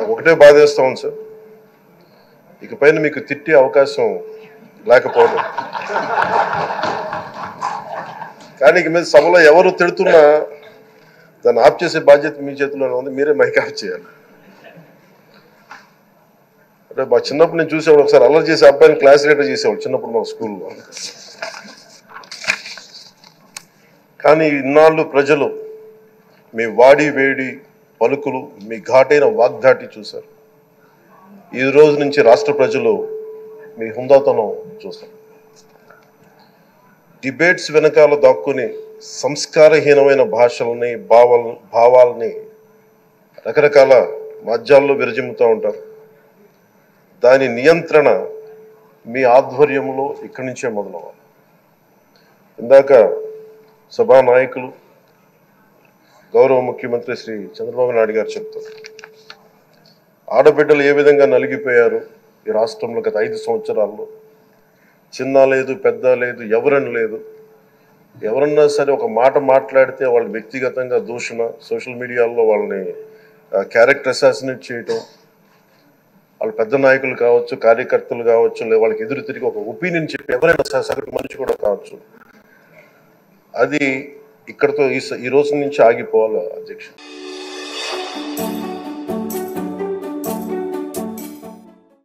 నాకు ఒకటే బాధేస్తా ఉంది సార్, ఇకపైన మీకు తిట్టే అవకాశం లేకపోవడం. కానీ ఇక మీద సభలో ఎవరు తిడుతున్నా దాన్ని ఆఫ్ చేసే బాధ్యత మీ చేతిలోనే ఉంది, మీరే మైక్ ఆఫ్ చేయాలి. అంటే మా చిన్నప్పుడు నేను చూసేవాడు, ఒకసారి అల్లరి చేసే అబ్బాయిని క్లాస్ లీడర్ చేసేవాడు చిన్నప్పుడు మా స్కూల్లో. కానీ ఇన్నాళ్ళు ప్రజలు మీ వాడి వేడి పలుకులు, మీ ఘాటైన వాగ్దాటి చూశారు. ఈ రోజు నుంచి రాష్ట్ర ప్రజలు మీ హుందాతనం చూస్తారు. డిబేట్స్ వెనకాల దాక్కుని సంస్కారహీనమైన భాషల్ని భావాలని రకరకాల మాధ్యాల్లో విరజిమ్ముతూ ఉంటారు. దాని నియంత్రణ మీ ఆధ్వర్యంలో ఇక్కడి నుంచే మొదలవ్వాలి. ఇందాక సభానాయకులు గౌరవ ముఖ్యమంత్రి శ్రీ చంద్రబాబు నాయుడు గారు చెప్తారు, ఆడబిడ్డలు ఏ విధంగా నలిగిపోయారు ఈ రాష్ట్రంలో గత 5 సంవత్సరాల్లో. చిన్న లేదు, పెద్ద లేదు, ఎవరని లేదు. ఎవరన్నా సరే ఒక మాట మాట్లాడితే వాళ్ళు వ్యక్తిగతంగా దూషణ, సోషల్ మీడియాలో వాళ్ళని క్యారెక్టర్ అసాసినేట్ చేయటం, వాళ్ళు పెద్ద నాయకులు కావచ్చు, కార్యకర్తలు కావచ్చు, లేదా వాళ్ళకి ఎదురు తిరిగి ఒక ఒపీనియన్ చెప్పి ఎవరైనా సగటు మనిషి కూడా కావచ్చు, అది ఇక్కడతో ఈ రోజు నుంచి ఆగిపోవాలి అధ్యక్షుడు.